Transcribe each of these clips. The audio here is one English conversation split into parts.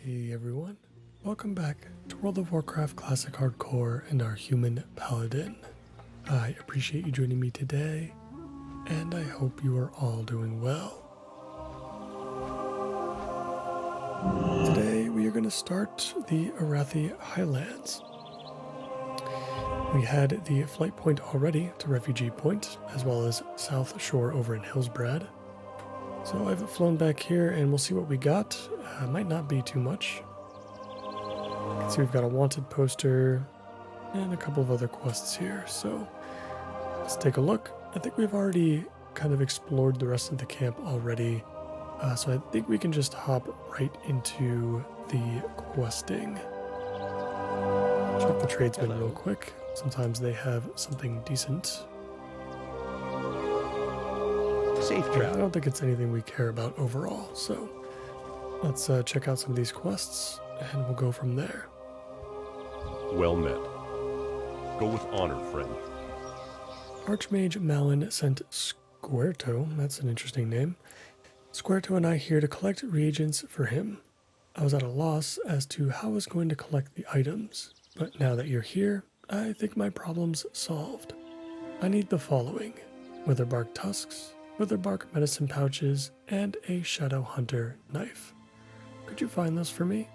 Hey everyone, welcome back to World of Warcraft Classic Hardcore and our Human Paladin. I appreciate you joining me today, and I hope you are all doing well. Today we are going to start the Arathi Highlands. We had the flight point already to Refugee Point, as well as South Shore over in Hillsbrad. So I've flown back here and we'll see what we got. Might not be too much. You can see we've got a wanted poster and a couple of other quests here. So let's take a look. I think we've already kind of explored the rest of the camp already. So I think we can just hop right into the questing. Check the tradesmen real quick. Sometimes they have something decent. Safe Yeah, I travel. don't think it's anything we care about overall, so let's check out some of these quests, and we'll go from there. Well met. Go with honor, friend. Archmage Malin sent Squerto, that's an interesting name. Squerto and I here to collect reagents for him. I was at a loss as to how I was going to collect the items, but now that you're here, I think my problem's solved. I need the following: witherbark tusks, witherbark medicine pouches, and a shadow hunter knife. Could you find those for me?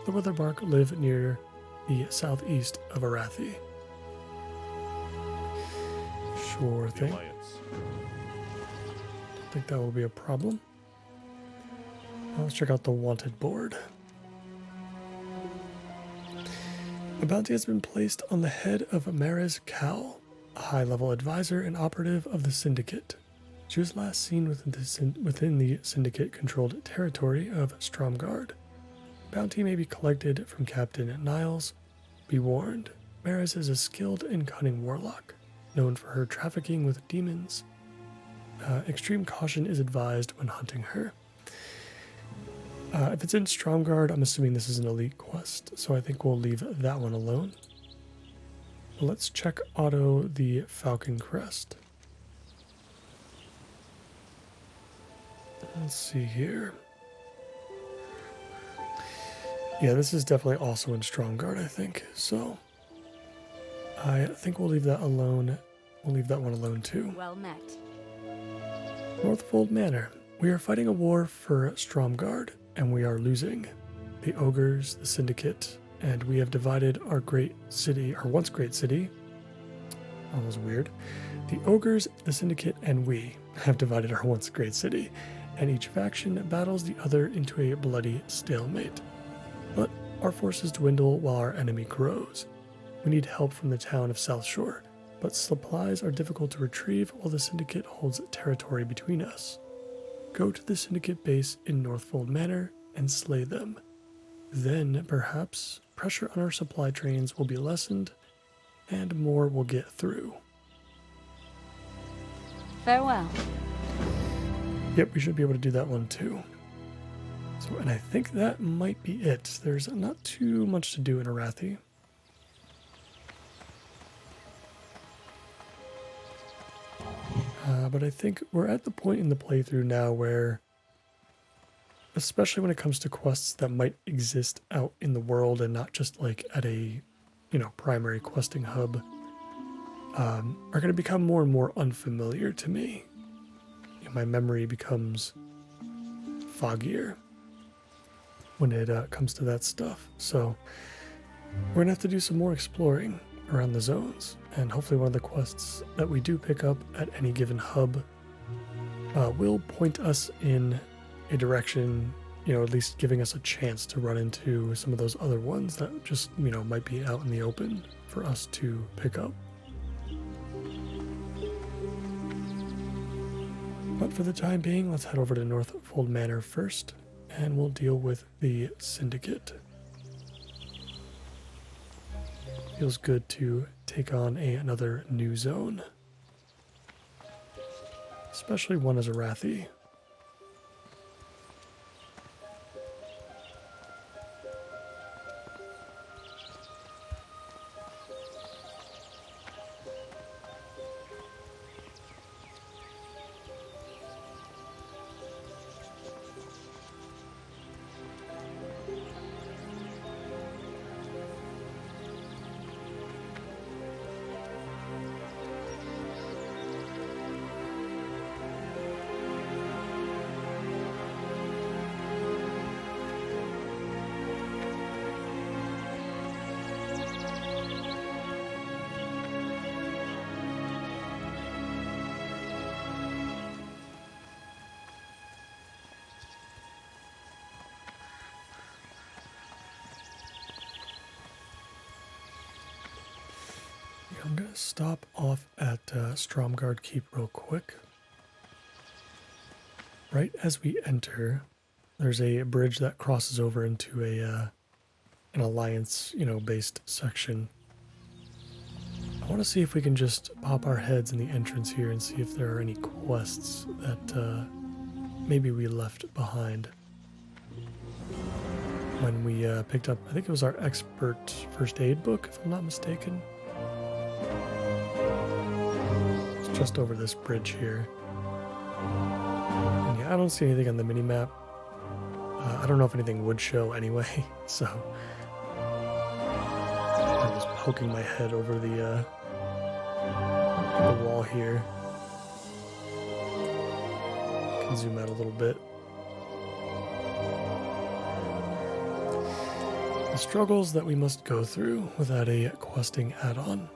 The witherbark live near the southeast of Arathi. Sure The thing. Alliance. Don't think that will be a problem. Now let's check out the wanted board. A bounty has been placed on the head of Maris Cal, a high-level advisor and operative of the Syndicate. She was last seen within the Syndicate-controlled territory of Stromgarde. Bounty may be collected from Captain Niles. Be warned, Maris is a skilled and cunning warlock, known for her trafficking with demons. Extreme caution is advised when hunting her. If it's in Stromgarde, I'm assuming this is an elite quest, so I think we'll leave that one alone. But let's check Otto the Falcon Crest. Let's see here. Yeah, this is definitely also in Stromgarde, I think. So I think we'll leave that alone. We'll leave that one alone too. Well met. Northfold Manor. We are fighting a war for Stromgarde, and we are losing. The ogres, the syndicate, and we have divided our great city, our once great city. That was weird. The ogres, the syndicate, and we have divided our once great city, and each faction battles the other into a bloody stalemate. But our forces dwindle while our enemy grows. We need help from the town of South Shore, but supplies are difficult to retrieve while the syndicate holds territory between us. Go to the syndicate base in Northfold Manor and slay them. Then, perhaps, pressure on our supply trains will be lessened, and more will get through. Farewell. Yep, we should be able to do that one too. So, and I think that might be it. There's not too much to do in Arathi. But I think we're at the point in the playthrough now where, especially when it comes to quests that might exist out in the world and not just like at a, primary questing hub, are going to become more and more unfamiliar to me. My memory becomes foggier when it comes to that stuff. So we're going to have to do some more exploring around the zones, and hopefully one of the quests that we do pick up at any given hub will point us in a direction, at least giving us a chance to run into some of those other ones that just, might be out in the open for us to pick up. But for the time being, let's head over to Northfold Manor first, and we'll deal with the Syndicate. Feels good to take on another new zone, especially one as Arathi. I'm going to stop off at Stromgard Keep real quick. Right as we enter, there's a bridge that crosses over into an alliance, based section. I want to see if we can just pop our heads in the entrance here and see if there are any quests that maybe we left behind when we picked up, I think it was our expert first aid book, if I'm not mistaken. It's just over this bridge here. And yeah, I don't see anything on the mini-map. I don't know if anything would show anyway, so I'm just poking my head over the wall here. Can zoom out a little bit. The struggles that we must go through without a questing add-on.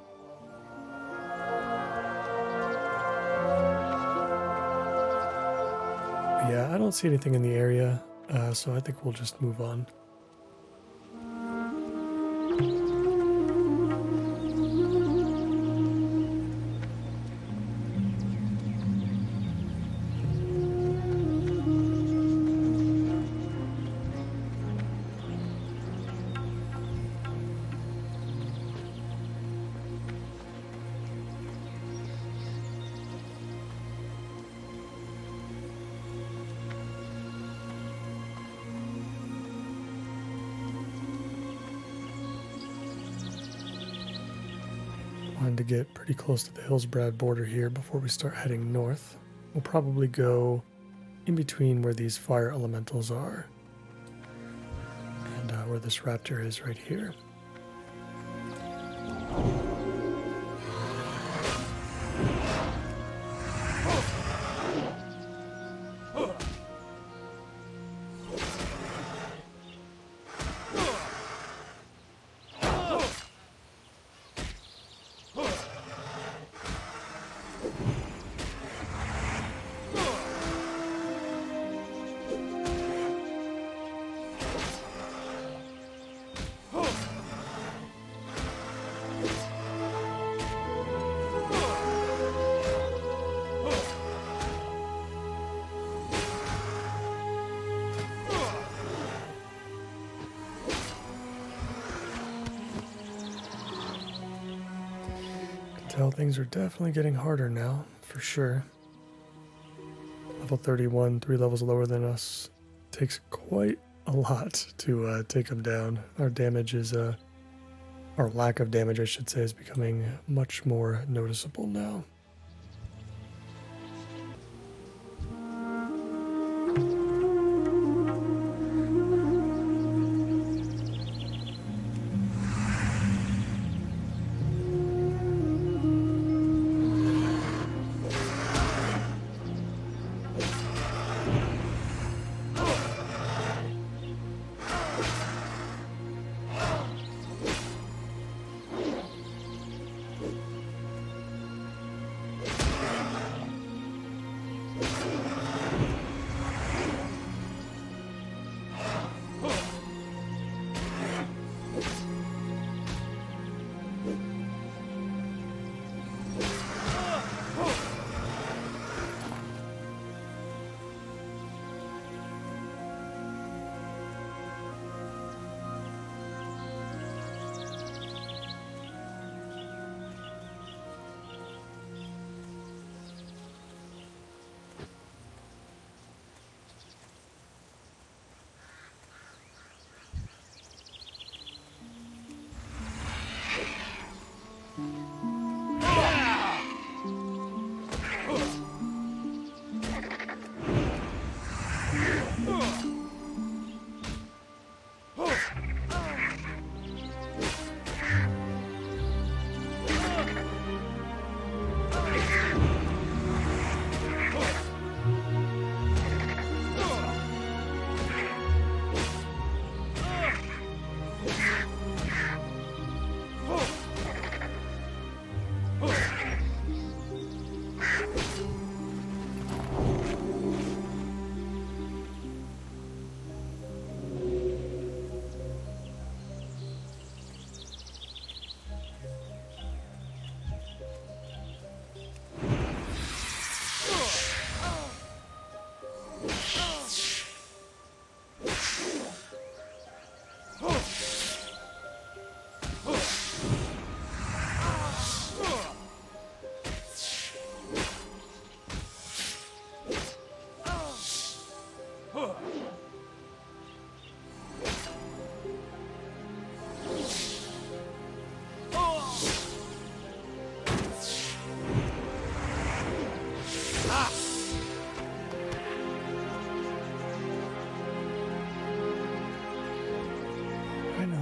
Yeah, I don't see anything in the area, so I think we'll just move on. Wanted to get pretty close to the Hillsbrad border here before we start heading north. We'll probably go in between where these fire elementals are and where this raptor is right here. Tell things are definitely getting harder now, for sure. Level 31, 3 levels lower than us. Takes quite a lot to take them down. Our damage is, our lack of damage, I should say, is becoming much more noticeable now.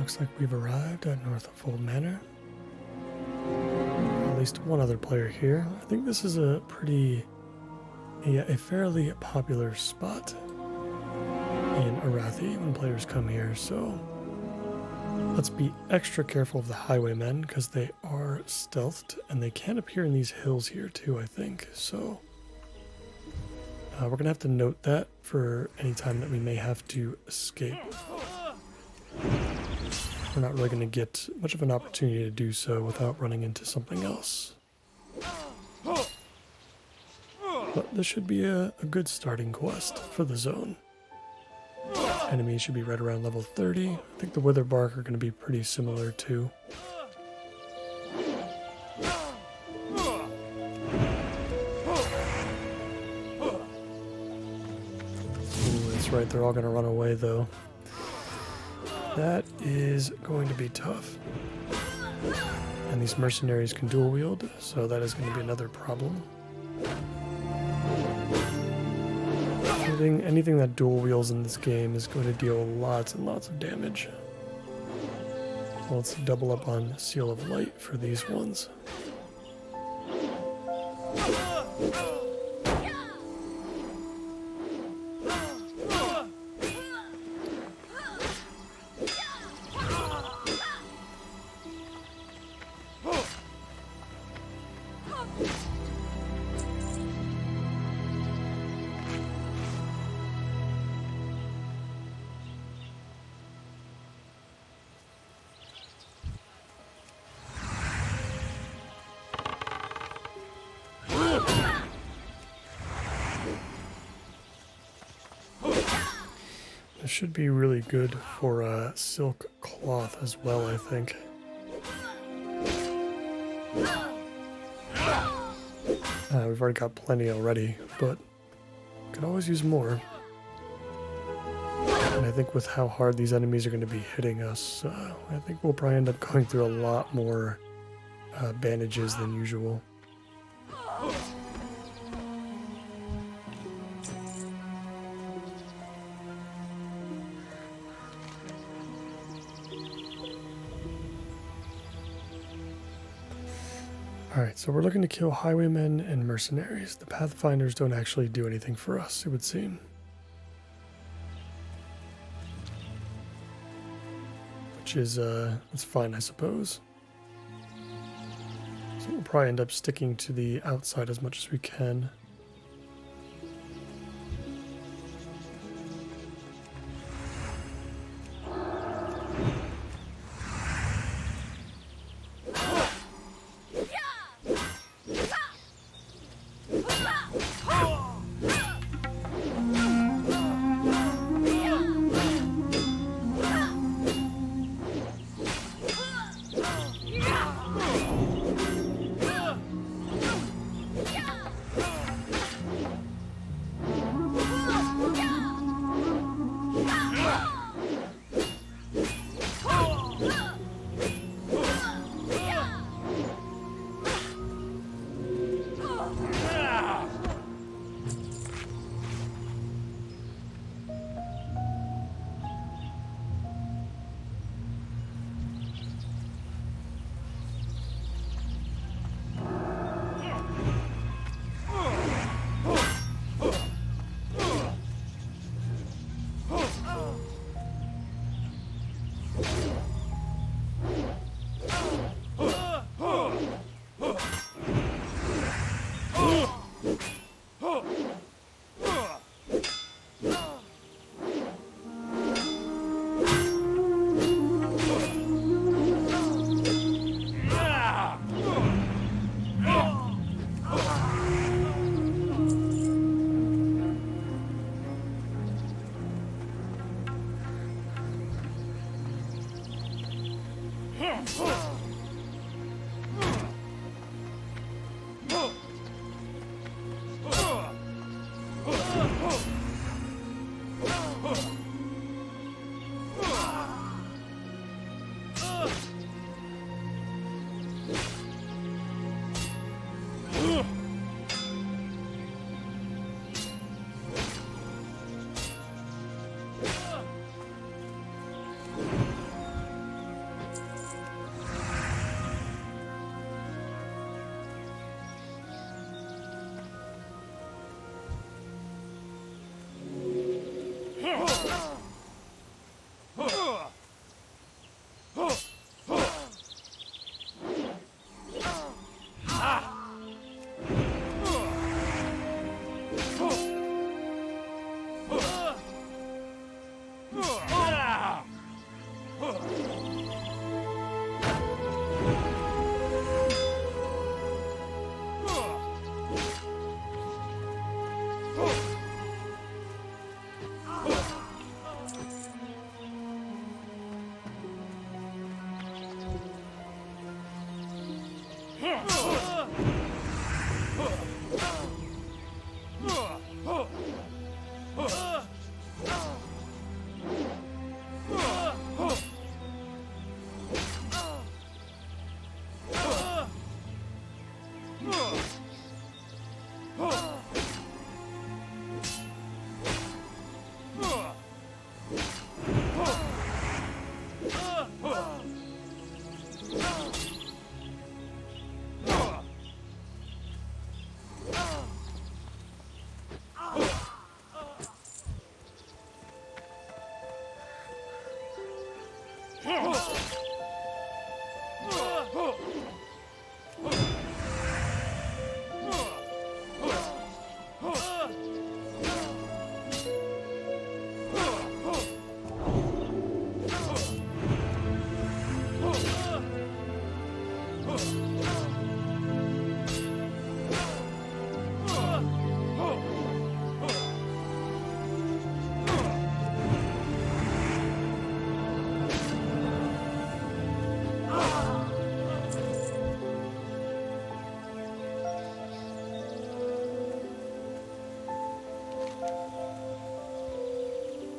looks like we've arrived at Northofold Manor. At least one other player here. I think this is a fairly popular spot in Arathi when players come here, so let's be extra careful of the highwaymen because they are stealthed and they can appear in these hills here too, I think. So we're going to have to note that for any time that we may have to escape. We're not really going to get much of an opportunity to do so without running into something else. But this should be a good starting quest for the zone. Enemies should be right around level 30. I think the Witherbark are going to be pretty similar too. Ooh, that's right, they're all going to run away though. That is going to be tough. And these mercenaries can dual wield, so that is going to be another problem. Anything that dual wields in this game is going to deal lots and lots of damage. So let's double up on Seal of Light for these ones. This should be really good for silk cloth as well, I think. We've already got plenty already, but could always use more. And I think with how hard these enemies are going to be hitting us, I think we'll probably end up going through a lot more bandages than usual. Alright, so we're looking to kill highwaymen and mercenaries. The pathfinders don't actually do anything for us, it would seem. Which is, that's fine, I suppose. So we'll probably end up sticking to the outside as much as we can.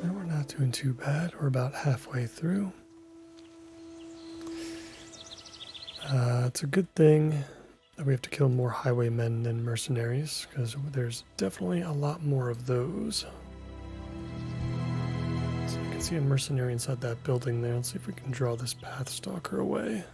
Now we're not doing too bad. We're about halfway through. It's a good thing that we have to kill more highwaymen than mercenaries, because there's definitely a lot more of those. So you can see a mercenary inside that building there. Let's see if we can draw this Pathstalker away.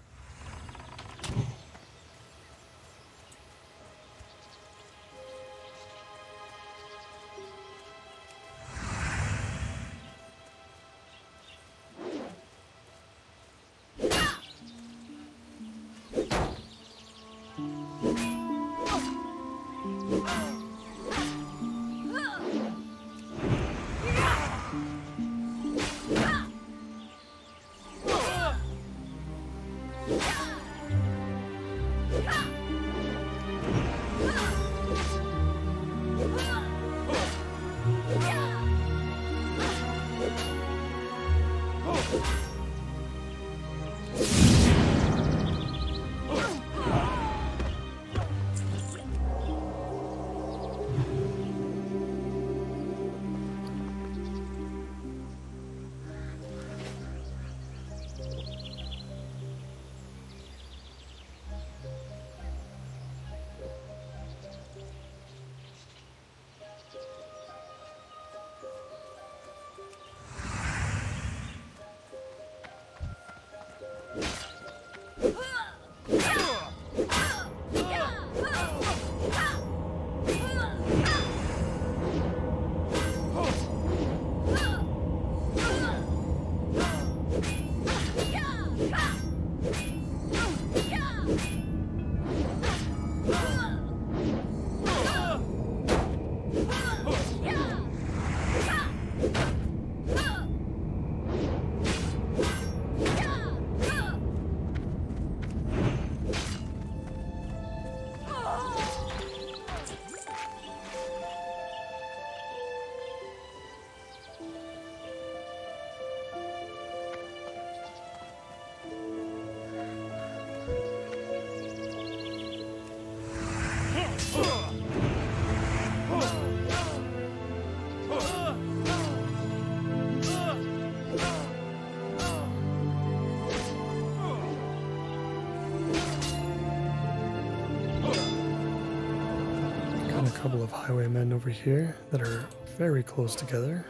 Couple of highwaymen over here that are very close together.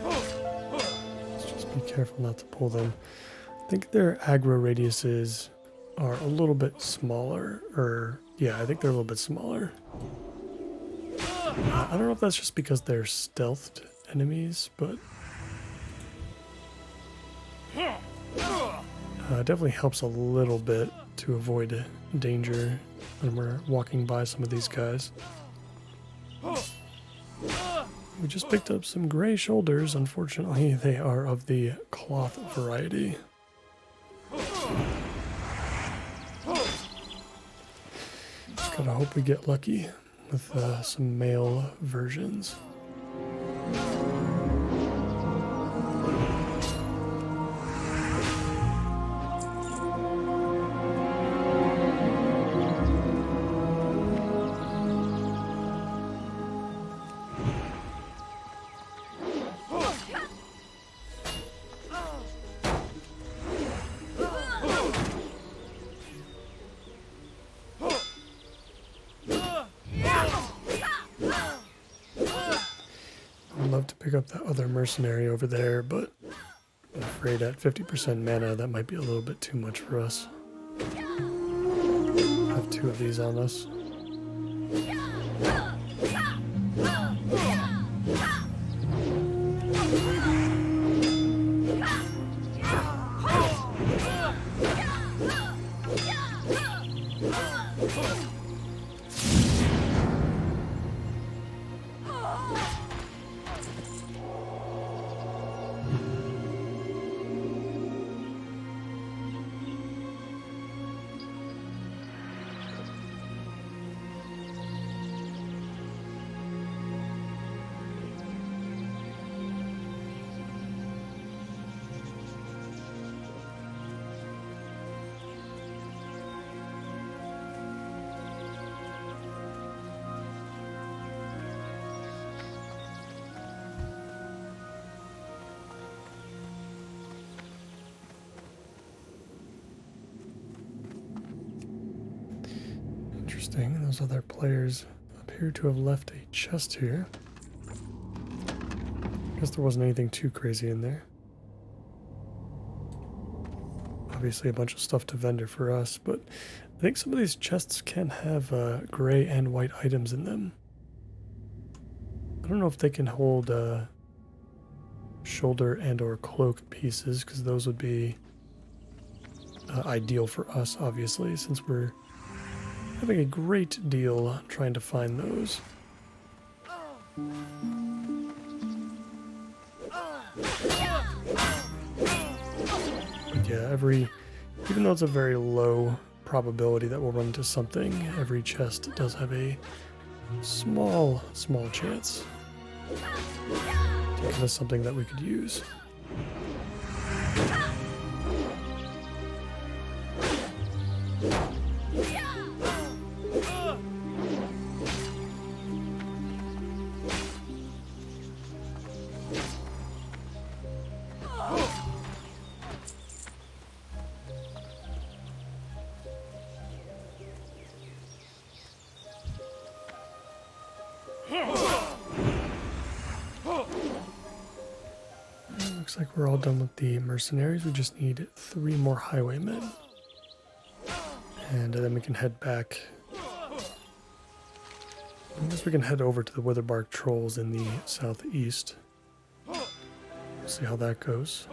Let's just be careful not to pull them. I think their aggro radiuses are a little bit smaller, or yeah, I think they're a little bit smaller. I don't know if that's just because they're stealthed enemies, but it definitely helps a little bit to avoid danger when we're walking by some of these guys. We just picked up some gray shoulders. Unfortunately, they are of the cloth variety. Just gotta hope we get lucky with some male versions. Love to pick up that other mercenary over there, but I'm afraid at 50% mana that might be a little bit too much for us. I have two of these on us. Interesting. Those other players appear to have left a chest here. Guess there wasn't anything too crazy in there. Obviously a bunch of stuff to vendor for us, but I think some of these chests can have gray and white items in them. I don't know if they can hold shoulder and or cloak pieces, because those would be ideal for us, obviously, since we're having a great deal trying to find those. But yeah, even though it's a very low probability that we'll run into something, every chest does have a small chance to give us something that we could use. Looks like we're all done with the mercenaries. We just need 3 more highwaymen. And then we can head back. I guess we can head over to the Witherbark Trolls in the southeast. See how that goes.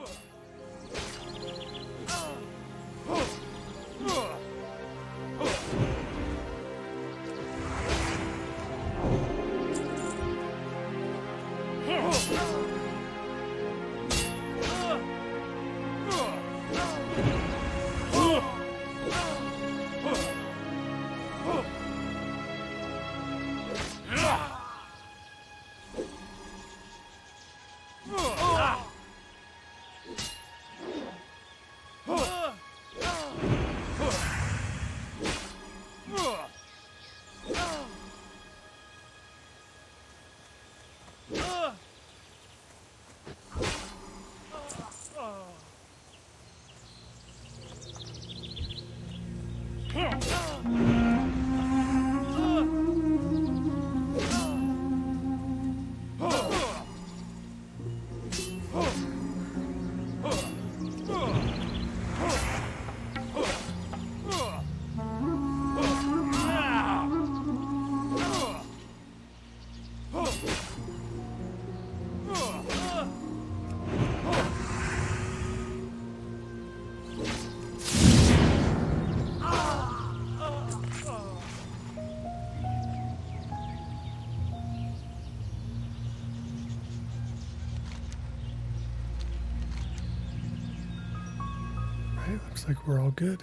Looks like we're all good.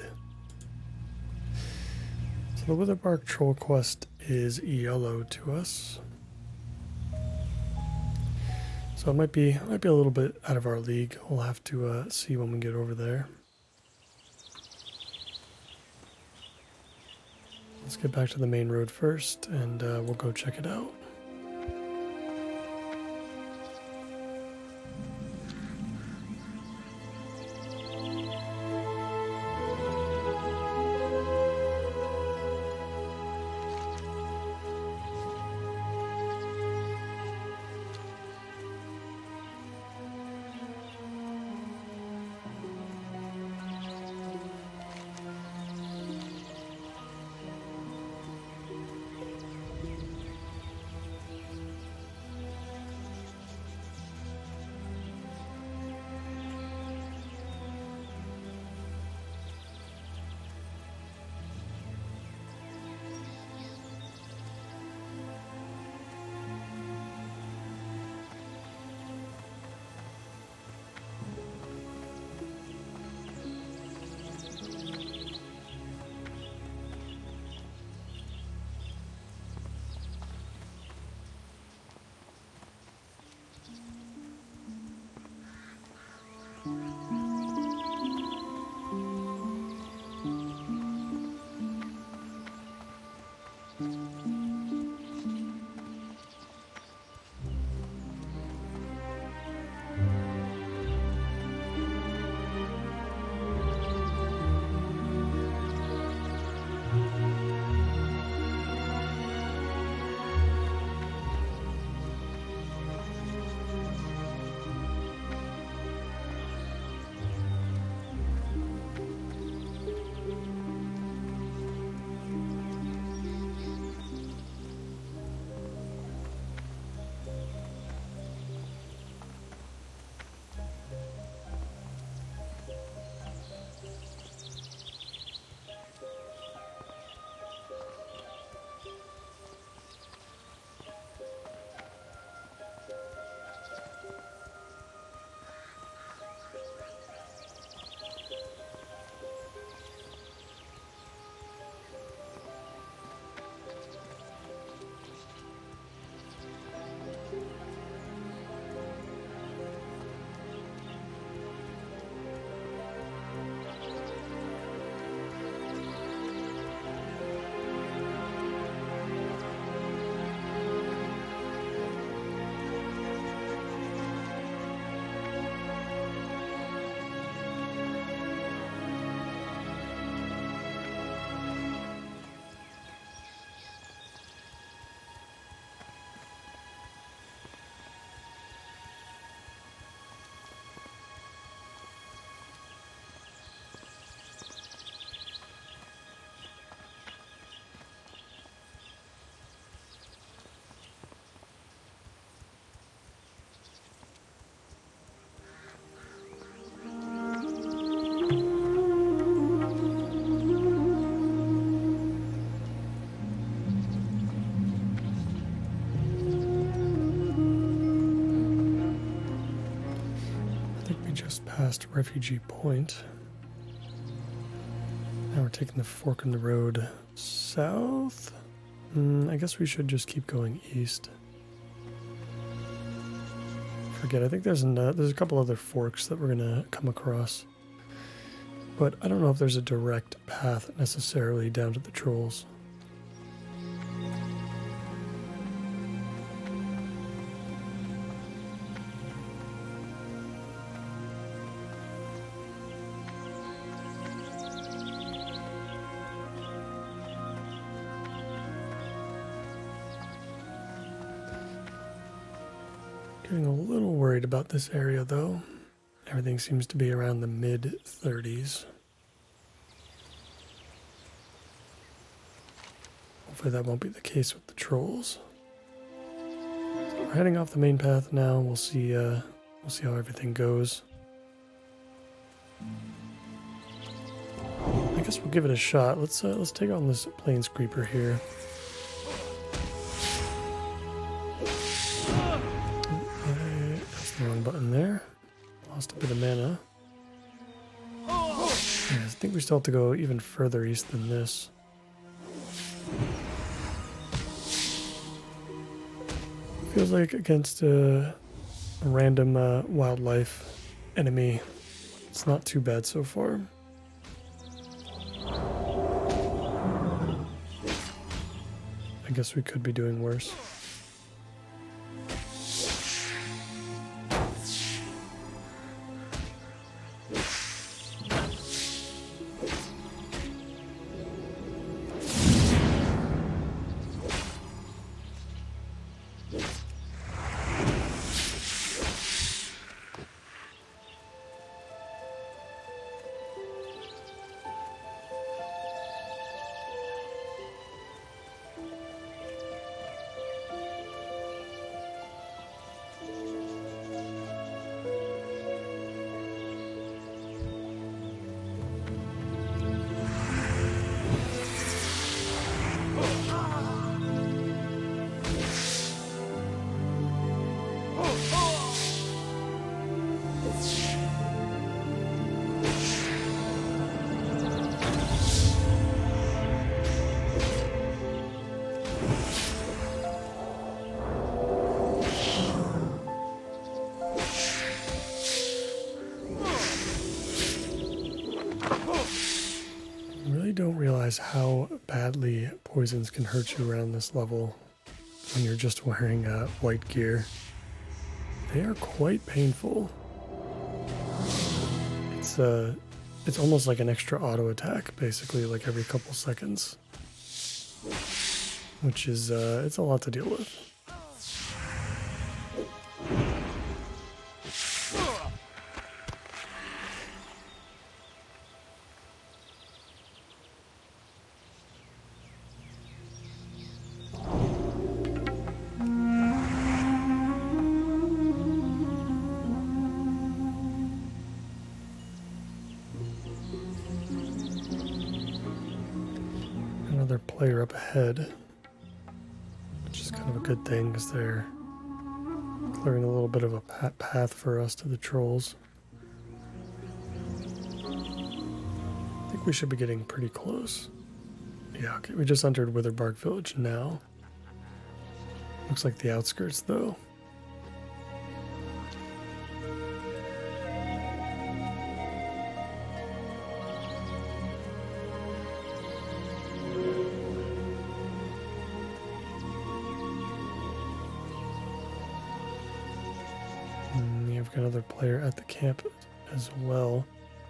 So the Witherbark Troll quest is yellow to us. So it might be a little bit out of our league. We'll have to see when we get over there. Let's get back to the main road first, and we'll go check it out. Just past Refugee Point. Now we're taking the fork in the road south. I guess we should just keep going east. Forget, I think there's a couple other forks that we're gonna come across. But I don't know if there's a direct path necessarily down to the trolls. Getting a little worried about this area though. Everything seems to be around the mid-30s. Hopefully that won't be the case with the trolls. So we're heading off the main path now. We'll see how everything goes. I guess we'll give it a shot. Let's take on this plains creeper here. That's the wrong button there. Lost a bit of mana. Yeah, I think we still have to go even further east than this. Feels like against a random wildlife enemy, it's not too bad so far. I guess we could be doing worse. Don't realize how badly poisons can hurt you around this level when you're just wearing white gear. They are quite painful. It's almost like an extra auto attack, basically, like every couple seconds, which is it's a lot to deal with. Another player up ahead, which is kind of a good thing because they're clearing a little bit of a path for us to the trolls. I think we should be getting pretty close. Yeah, okay, we just entered Witherbark Village now. Looks like the outskirts though. You've got another player at the camp as well.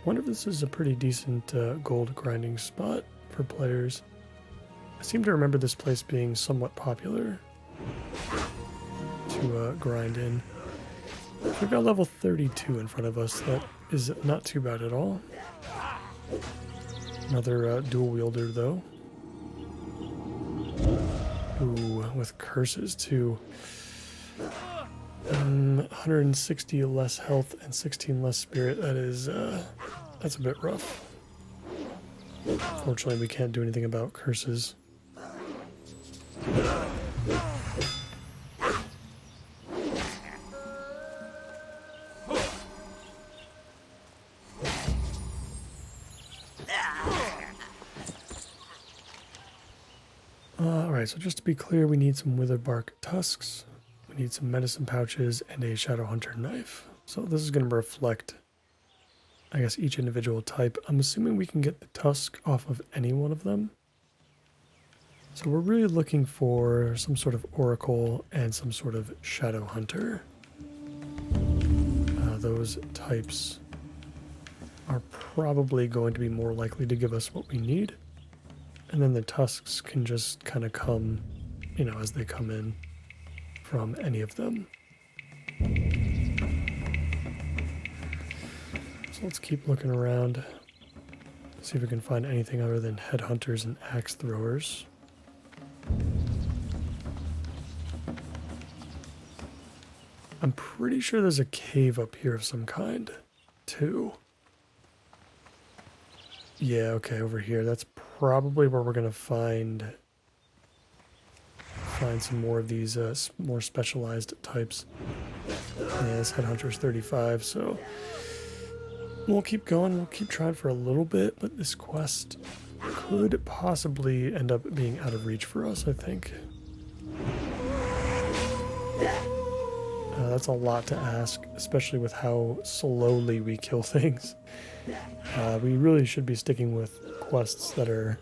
Wonder if this is a pretty decent gold grinding spot for players. I seem to remember this place being somewhat popular to grind in. We've got level 32 in front of us. That is not too bad at all. Another dual wielder though. Ooh, with curses too. 160 less health and 16 less spirit. That's a bit rough. Fortunately, we can't do anything about curses. Alright, so just to be clear, we need some withered bark tusks, we need some medicine pouches, and a shadow hunter knife. So this is going to reflect, I guess, each individual type. I'm assuming we can get the tusk off of any one of them. So we're really looking for some sort of oracle and some sort of shadow hunter. Those types are probably going to be more likely to give us what we need. And then the tusks can just kind of come, as they come in from any of them. So let's keep looking around, see if we can find anything other than headhunters and axe throwers. I'm pretty sure there's a cave up here of some kind, too. Yeah, okay, over here. That's probably where we're going to find some more of these more specialized types. Yeah, this headhunter's 35, so we'll keep going. We'll keep trying for a little bit, but this quest could possibly end up being out of reach for us, I think. That's a lot to ask, especially with how slowly we kill things. We really should be sticking with quests that are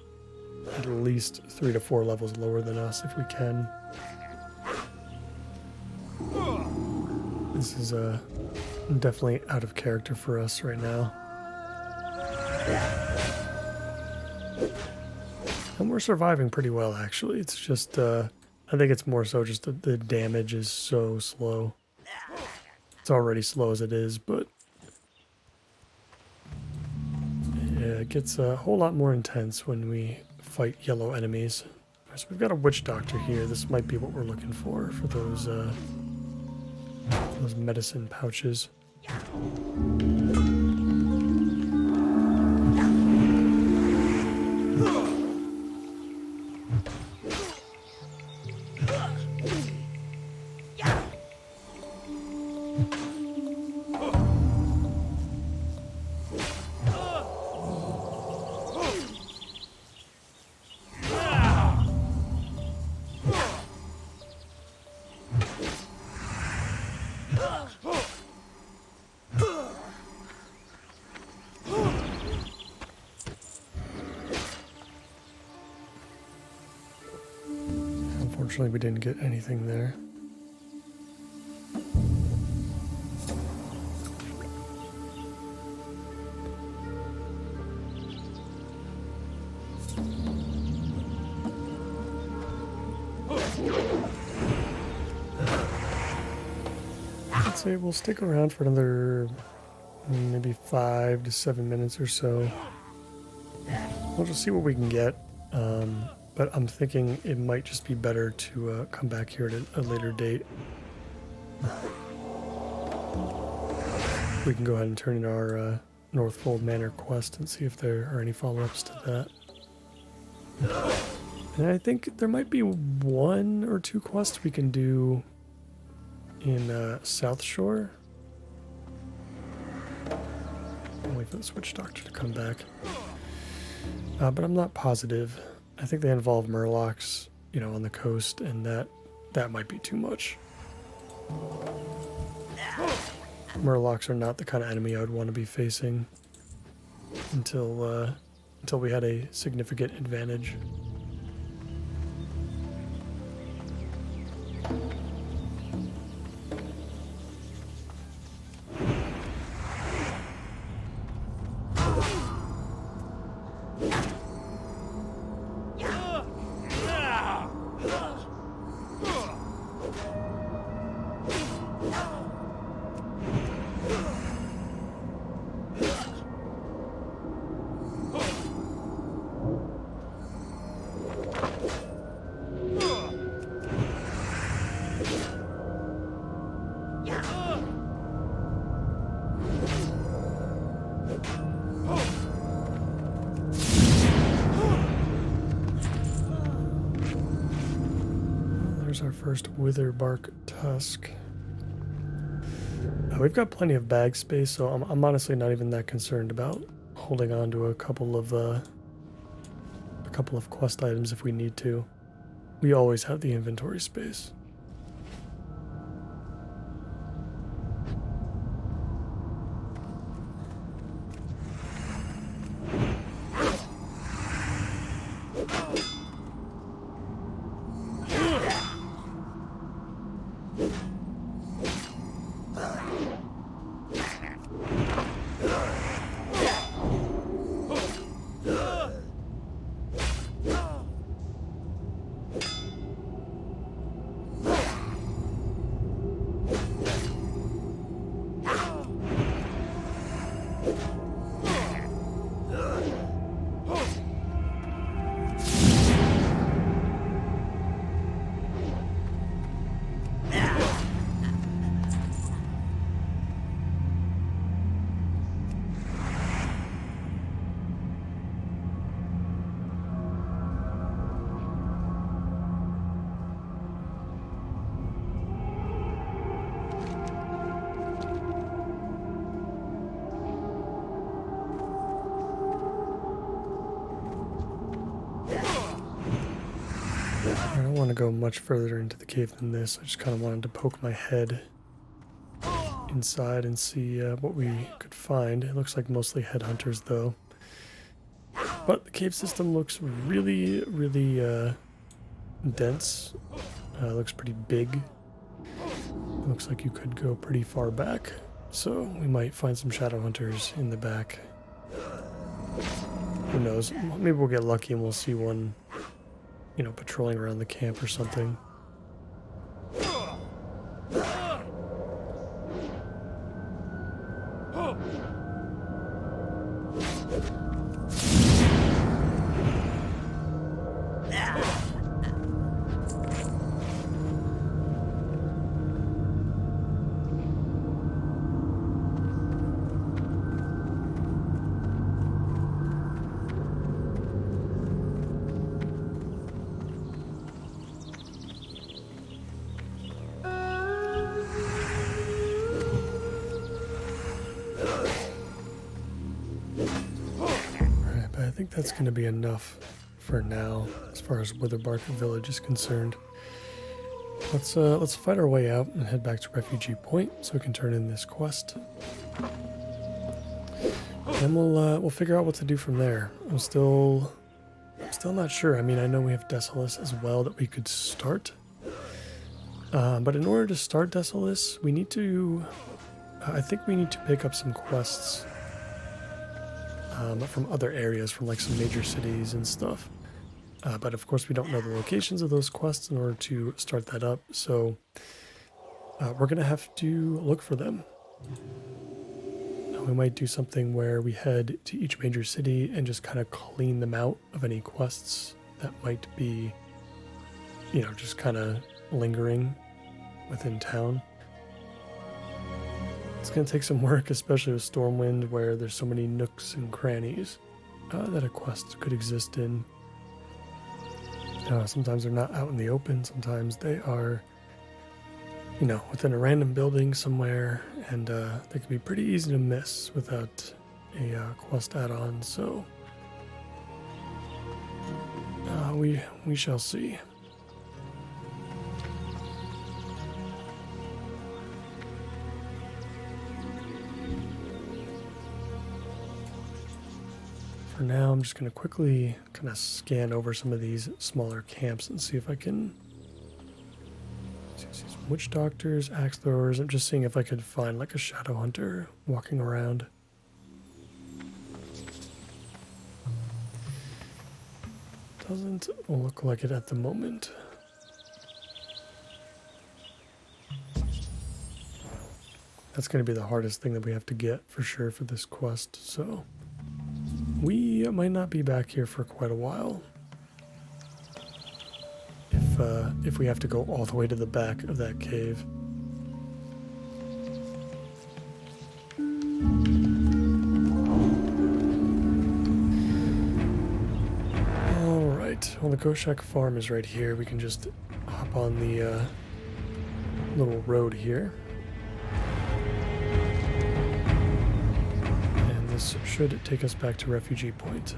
at least 3 to 4 levels lower than us if we can. This is definitely out of character for us right now. And we're surviving pretty well, actually. It's just, I think it's more so just that the damage is so slow. It's already slow as it is, but yeah, it gets a whole lot more intense when we fight yellow enemies. So we've got a witch doctor here. This might be what we're looking for those medicine pouches. Unfortunately, we didn't get anything there. I'd say we'll stick around for another maybe 5 to 7 minutes or so. We'll just see what we can get. But I'm thinking it might just be better to come back here at a later date. We can go ahead and turn in our Northfold Manor quest and see if there are any follow-ups to that. And I think there might be 1 or 2 quests we can do in South Shore. I'll wait for the Switch Doctor to come back. But I'm not positive. I think they involve murlocs, on the coast, and that might be too much. Murlocs are not the kind of enemy I would want to be facing until we had a significant advantage. Our first wither bark tusk. We've got plenty of bag space, so I'm honestly not even that concerned about holding on to a couple of quest items if we need to. we always have the inventory space. I don't want to go much further into the cave than this. I just kind of wanted to poke my head inside and see what we could find. It looks like mostly headhunters though. But the cave system looks really, really dense. Looks pretty big. Looks like you could go pretty far back. So we might find some shadow hunters in the back. Who knows? Maybe we'll get lucky and we'll see one, you know, patrolling around the camp or something. I think that's going to be enough for now as far as Witherbark Village is concerned. Let's fight our way out and head back to Refugee Point so we can turn in this quest. Then we'll figure out what to do from there. I'm still not sure. I mean, I know we have Desolace as well that we could start. But in order to start Desolace, we need to I think we need to pick up some quests from other areas, from like some major cities and stuff. But of course we don't know the locations of those quests in order to start that up, so we're gonna have to look for them. We might do something where we head to each major city and just kind of clean them out of any quests that might be, you know, just kind of lingering within town. It's going to take some work, especially with Stormwind, where there's so many nooks and crannies that a quest could exist in. Sometimes they're not out in the open, sometimes they are, you know, within a random building somewhere, and they can be pretty easy to miss without a quest add-on, so we shall see. For now, I'm just going to quickly kind of scan over some of these smaller camps and see if I can see some witch doctors, axe throwers. I'm just seeing if I could find like a shadow hunter walking around. Doesn't look like it at the moment. That's going to be the hardest thing that we have to get for sure for this quest, so we might not be back here for quite a while if we have to go all the way to the back of that cave. Alright, well, the Goshak farm is right here. We can just hop on the little road here. This should take us back to Refugee Point.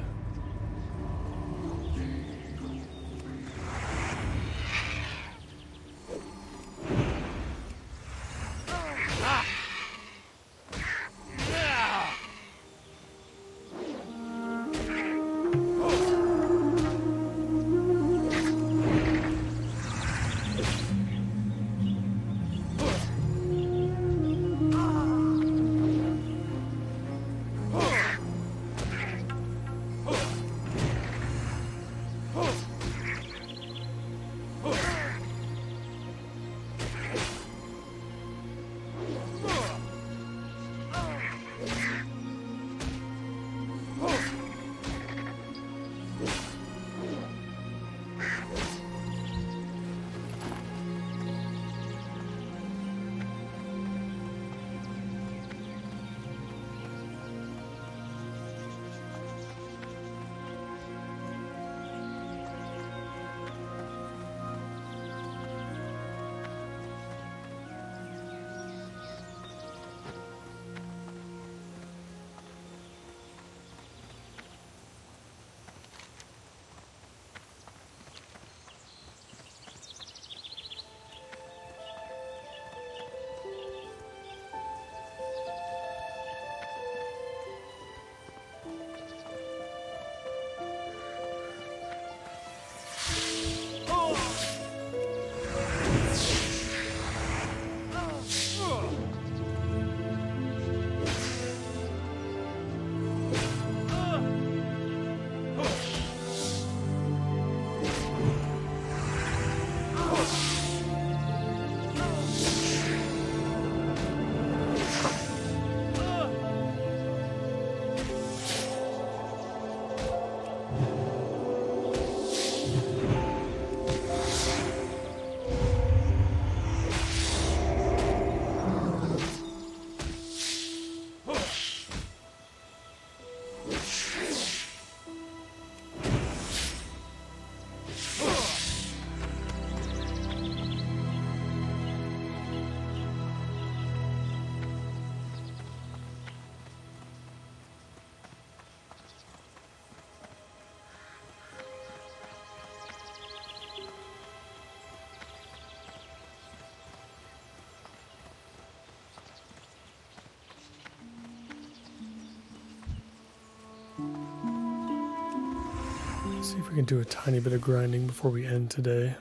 Let's see if we can do a tiny bit of grinding before we end today.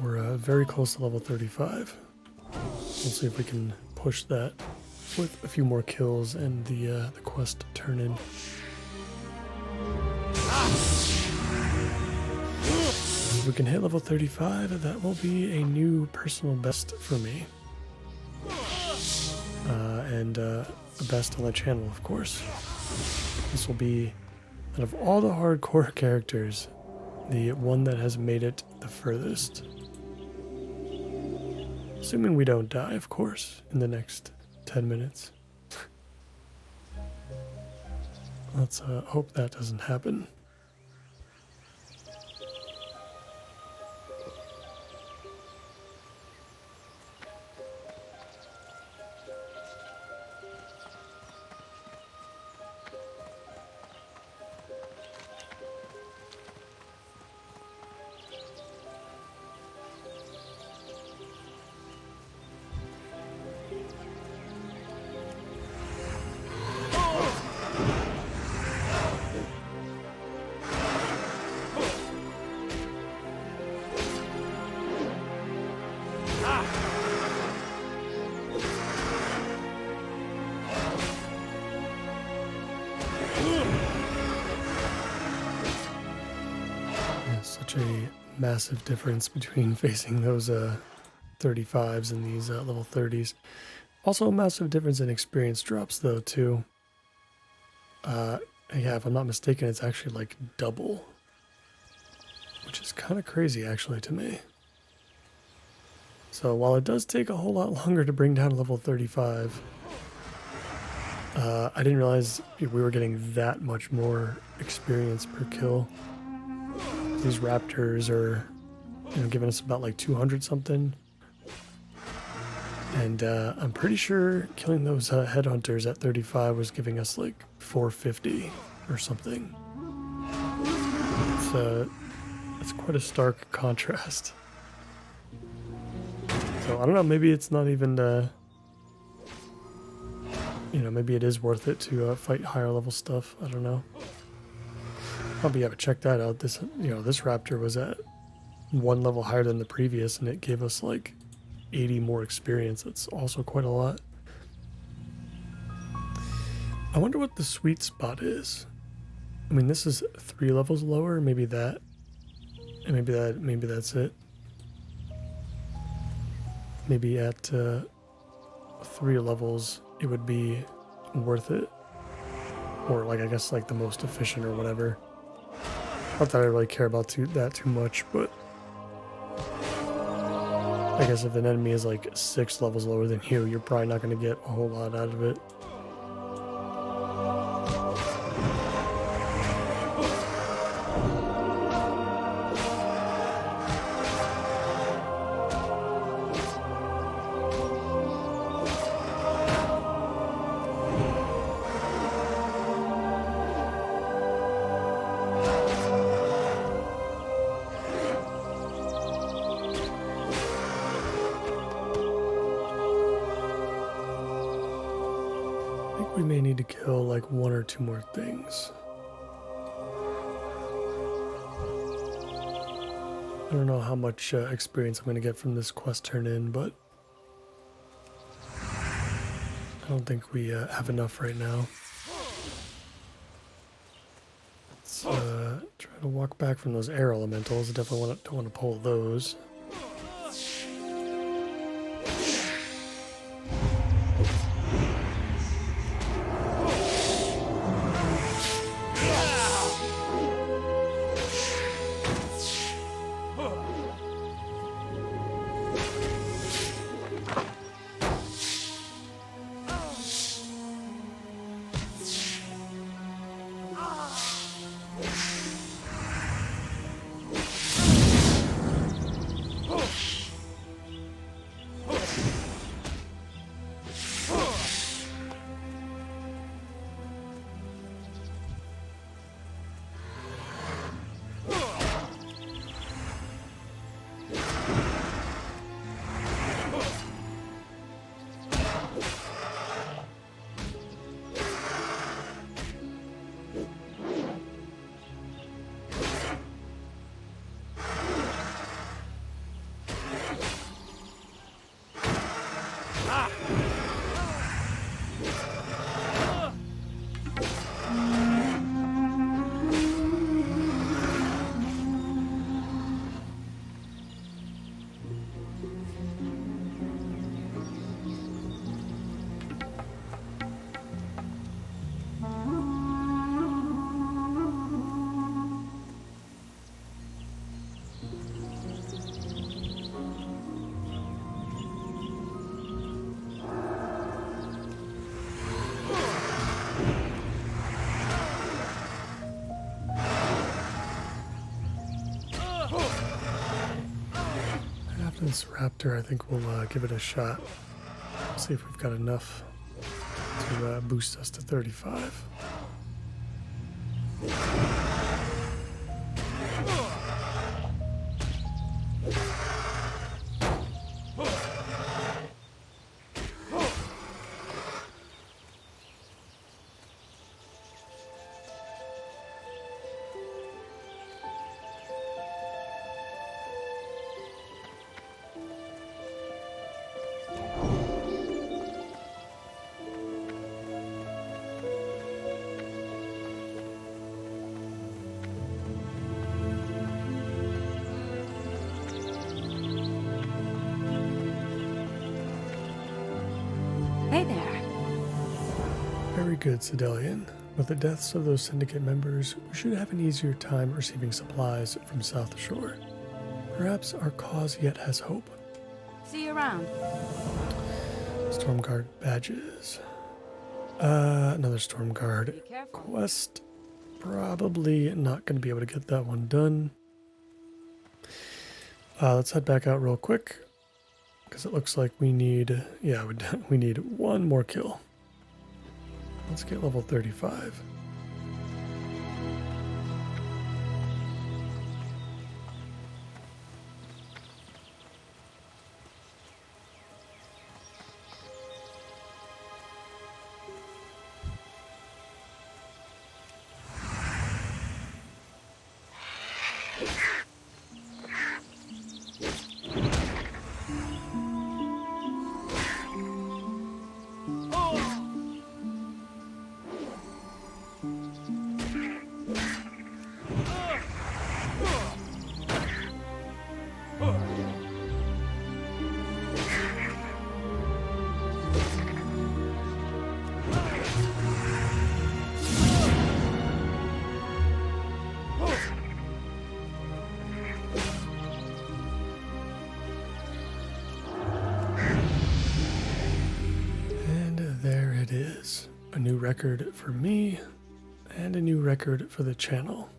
We're very close to level 35. We'll see if we can push that with a few more kills and the quest turn in. If we can hit level 35, that will be a new personal best for me. And a best on the channel, of course. This will be, out of all the hardcore characters, the one that has made it the furthest. Assuming we don't die, of course, in the next 10 minutes. Let's hope that doesn't happen. Such a massive difference between facing those 35s and these level 30s. Also a massive difference in experience drops though too. Yeah, if I'm not mistaken, it's actually like double. Which is kind of crazy actually to me. So while it does take a whole lot longer to bring down level 35, I didn't realize we were getting that much more experience per kill. These raptors are, giving us about like 200 something. And I'm pretty sure killing those headhunters at 35 was giving us like 450 or something. It's quite a stark contrast. So I don't know, maybe it's not even, maybe it is worth it to fight higher level stuff. I don't know. Probably have to check that out. This raptor was at one level higher than the previous, and it gave us like 80 more experience. That's also quite a lot. I wonder what the sweet spot is. I mean, this is 3 levels lower. Maybe that, and maybe that's it. Maybe at 3 levels, it would be worth it, or like I guess like the most efficient or whatever. Not that I really care about that too much, but I guess if an enemy is like 6 levels lower than you, you're probably not going to get a whole lot out of it. We may need to kill like 1 or 2 more things. I don't know how much experience I'm going to get from this quest turn in, but I don't think we have enough right now. Let's try to walk back from those air elementals. I definitely don't want to pull those. After this raptor, I think we'll give it a shot. See if we've got enough to boost us to 35. Hey there. Very good, Sedelian. With the deaths of those syndicate members, we should have an easier time receiving supplies from South Shore. Perhaps our cause yet has hope. See you around. Stormguard badges. Another Be Stormguard careful. quest. Probably not going to be able to get that one done. Let's head back out real quick, because it looks like we need, yeah, we need one more kill. Let's get level 35. There it is. A new record for me and a new record for the channel.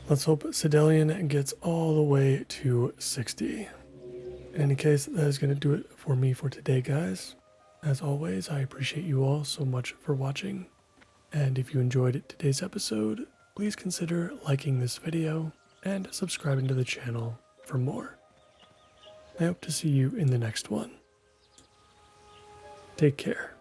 Let's hope Sedelian gets all the way to 60. In any case, that is going to do it for me for today, guys. As always, I appreciate you all so much for watching. And if you enjoyed today's episode, please consider liking this video and subscribing to the channel for more. I hope to see you in the next one. Take care.